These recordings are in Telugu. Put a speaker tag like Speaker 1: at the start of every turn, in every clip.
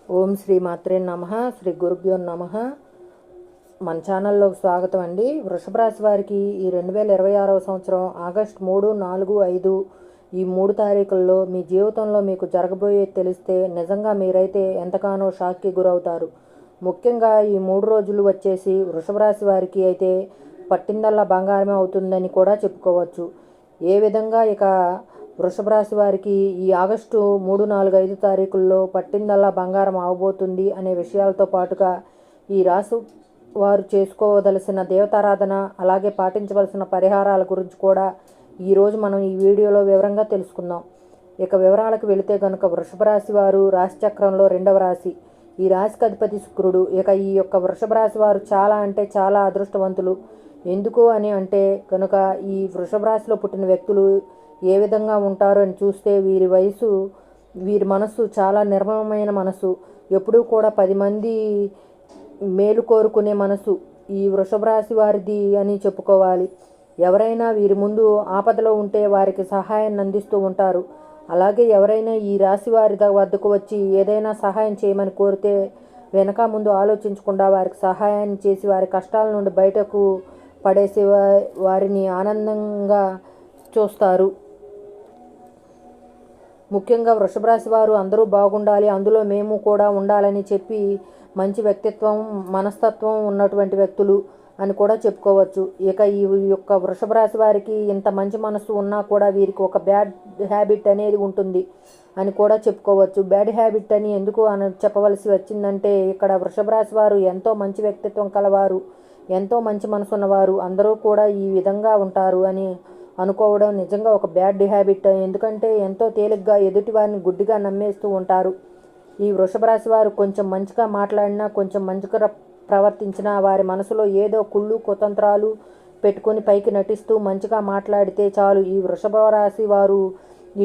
Speaker 1: ఓం శ్రీ మాత్రే నమః. శ్రీ గురుభ్యో నమః. మన ఛానల్లోకి స్వాగతం అండి. వృషభ రాశి వారికి ఈ 2026వ సంవత్సరం ఆగస్టు 3, 4, 5 ఈ 3 తారీఖుల్లో మీ జీవితంలో మీకు జరగబోయేది తెలిస్తే నిజంగా మీరైతే ఎంతగానో షాక్కి గురవుతారు. ముఖ్యంగా ఈ 3 రోజులు వచ్చేసి వృషభ రాశి వారికి అయితే పట్టిందల్లా బంగారమే అవుతుందని కూడా చెప్పుకోవచ్చు. ఏ విధంగా ఇక వృషభ రాశి వారికి ఈ ఆగస్టు 3, 4, 5 తారీఖుల్లో పట్టిందల్లా బంగారం అవబోతుంది అనే విషయాలతో పాటుగా ఈ రాశి వారు చేసుకోవలసిన దేవతారాధన అలాగే పాటించవలసిన పరిహారాల గురించి కూడా ఈరోజు మనం ఈ వీడియోలో వివరంగా తెలుసుకుందాం. ఇక వివరాలకు వెళితే కనుక వృషభ రాశి వారు రాశి చక్రంలో 2వ రాశి. ఈ రాశికి అధిపతి శుక్రుడు. ఇక ఈ యొక్క వృషభ రాశి వారు చాలా అంటే చాలా అదృష్టవంతులు. ఎందుకు అని అంటే కనుక ఈ వృషభ రాశిలో పుట్టిన వ్యక్తులు ఏ విధంగా ఉంటారు అని చూస్తే వీరి మనస్సు చాలా నిర్మలమైన మనసు, ఎప్పుడూ కూడా 10 మంది మేలు కోరుకునే మనసు ఈ వృషభ రాశి వారిది అని చెప్పుకోవాలి. ఎవరైనా వీరి ముందు ఆపదలో ఉంటే వారికి సహాయాన్ని అందిస్తూ ఉంటారు. అలాగే ఎవరైనా ఈ రాశి వారి వద్దకు వచ్చి ఏదైనా సహాయం చేయమని కోరితే వెనక ముందు ఆలోచించకుండా వారికి సహాయాన్ని చేసి వారి కష్టాల నుండి బయటకు పడేసి వారిని ఆనందంగా చూస్తారు. ముఖ్యంగా వృషభ రాశి వారు అందరూ బాగుండాలి, అందులో మేము కూడా ఉండాలని చెప్పి మంచి వ్యక్తిత్వం మనస్తత్వం ఉన్నటువంటి వ్యక్తులు అని కూడా చెప్పుకోవచ్చు. ఇక ఈ యొక్క వృషభ రాశి వారికి ఇంత మంచి మనసు ఉన్నా కూడా వీరికి ఒక బ్యాడ్ హ్యాబిట్ అనేది ఉంటుంది అని కూడా చెప్పుకోవచ్చు. బ్యాడ్ హ్యాబిట్ అని ఎందుకు చెప్పవలసి వచ్చిందంటే ఇక్కడ వృషభ రాశి వారు ఎంతో మంచి వ్యక్తిత్వం కలవారు, ఎంతో మంచి మనసు ఉన్నవారు, అందరూ కూడా ఈ విధంగా ఉంటారు అని అనుకోవడం నిజంగా ఒక బ్యాడ్ హ్యాబిట్. ఎందుకంటే ఎంతో తేలిగ్గా ఎదుటి వారిని గుడ్డిగా నమ్మేస్తూ ఉంటారు. ఈ వృషభ రాశి వారు కొంచెం మంచిగా మాట్లాడినా కొంచెం మంచిగా ప్రవర్తించినా వారి మనసులో ఏదో కుళ్ళు కుతంత్రాలు పెట్టుకొని పైకి నటిస్తూ మంచిగా మాట్లాడితే చాలు ఈ వృషభ రాశి వారు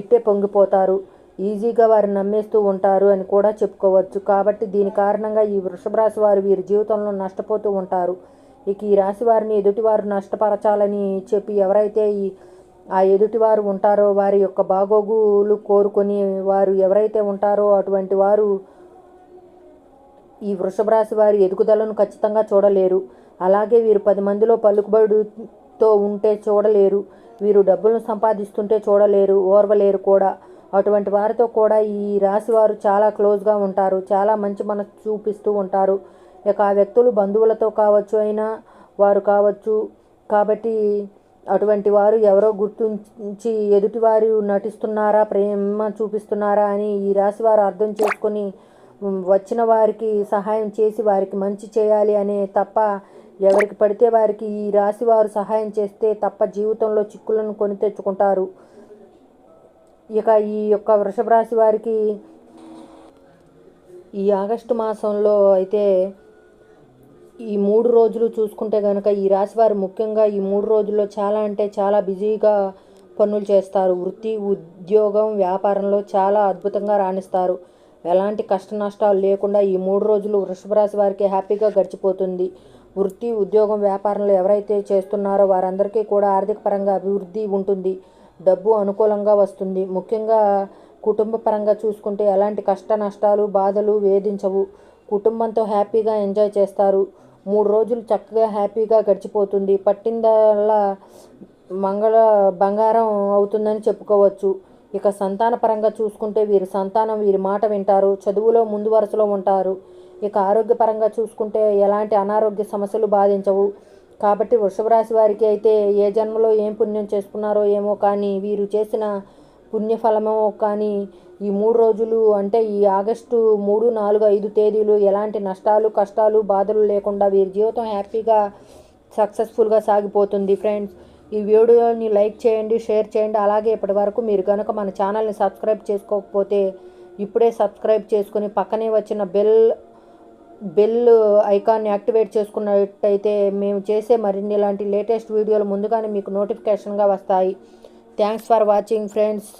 Speaker 1: ఇట్టే పొంగిపోతారు, ఈజీగా వారిని నమ్మేస్తూ ఉంటారు అని కూడా చెప్పుకోవచ్చు. కాబట్టి దీని కారణంగా ఈ వృషభ రాశి వారు వీరి జీవితంలో నష్టపోతూ ఉంటారు. ఇక ఈ రాశి వారిని ఎదుటివారు నష్టపరచాలని చెప్పి ఎవరైతే ఆ ఎదుటివారు ఉంటారో వారి యొక్క బాగోగులు కోరుకొని వారు ఎవరైతే ఉంటారో అటువంటి వారు ఈ వృషభ రాశి వారి ఎదుగుదలను ఖచ్చితంగా చూడలేరు. అలాగే వీరు 10 మందిలో పలుకుబడితో ఉంటే చూడలేరు, వీరు డబ్బులను సంపాదిస్తుంటే చూడలేరు, ఓర్వలేరు కూడా. అటువంటి వారితో కూడా ఈ రాశి వారు చాలా క్లోజ్గా ఉంటారు, చాలా మంచి మనసు చూపిస్తూ ఉంటారు. ఇక ఆ వ్యక్తులు బంధువులతో కావచ్చు అయినా వారు కావచ్చు. కాబట్టి అటువంటి వారు ఎవరో గుర్తించి ఎదుటివారు నటిస్తున్నారా ప్రేమ చూపిస్తున్నారా అని ఈ రాశి వారు అర్థం చేసుకొని వచ్చిన వారికి సహాయం చేసి వారికి మంచి చేయాలి అనే తప్ప ఎవరికి పడితే వారికి ఈ రాశి వారు సహాయం చేస్తే తప్ప జీవితంలో చిక్కులను కొని తెచ్చుకుంటారు. ఇక ఈ యొక్క వృషభ రాశి వారికి ఈ ఆగస్టు మాసంలో అయితే ఈ 3 రోజులు చూసుకుంటే కనుక ఈ రాశివారు ముఖ్యంగా ఈ 3 రోజుల్లో చాలా అంటే చాలా బిజీగా పనులు చేస్తారు. వృత్తి ఉద్యోగం వ్యాపారంలో చాలా అద్భుతంగా రాణిస్తారు. ఎలాంటి కష్ట నష్టాలు లేకుండా ఈ 3 రోజులు వృషభ రాశి వారికి హ్యాపీగా గడిచిపోతుంది. వృత్తి ఉద్యోగం వ్యాపారంలో ఎవరైతే చేస్తున్నారో వారందరికీ కూడా ఆర్థిక పరంగా అభివృద్ధి ఉంటుంది, డబ్బు అనుకూలంగా వస్తుంది. ముఖ్యంగా కుటుంబ పరంగా చూసుకుంటే ఎలాంటి కష్ట నష్టాలు బాధలు వేధించవు. కుటుంబంతో హ్యాపీగా ఎంజాయ్ చేస్తారు. 3 రోజులు చక్కగా హ్యాపీగా గడిచిపోతుంది. పట్టిందల్లా బంగారం అవుతుందని చెప్పుకోవచ్చు. ఇక సంతాన పరంగా చూసుకుంటే వీరి సంతానం వీరి మాట వింటారు, చదువులో ముందు వరుసలో ఉంటారు. ఇక ఆరోగ్యపరంగా చూసుకుంటే ఎలాంటి అనారోగ్య సమస్యలు బాధించవు. కాబట్టి వృషభ రాశి వారికి అయితే ఏ జన్మలో ఏం పుణ్యం చేసుకున్నారో ఏమో కానీ వీరు చేసిన పుణ్యఫలమో కానీ ఈ 3 రోజులు అంటే ఈ ఆగస్టు 3, 4, 5 తేదీలు ఎలాంటి నష్టాలు కష్టాలు బాధలు లేకుండా వీరి జీవితం హ్యాపీగా సక్సెస్ఫుల్గా సాగిపోతుంది. ఫ్రెండ్స్, ఈ వీడియోని లైక్ చేయండి, షేర్ చేయండి. అలాగే ఇప్పటి వరకు మీరు కనుక మన ఛానల్ని సబ్స్క్రైబ్ చేసుకోకపోతే ఇప్పుడే సబ్స్క్రైబ్ చేసుకుని పక్కనే వచ్చిన బెల్ ఐకాన్ని యాక్టివేట్ చేసుకున్నట్టయితే మేము చేసే మరిన్ని ఇలాంటి లేటెస్ట్ వీడియోలు ముందుగానే మీకు నోటిఫికేషన్గా వస్తాయి. Thanks for watching friends.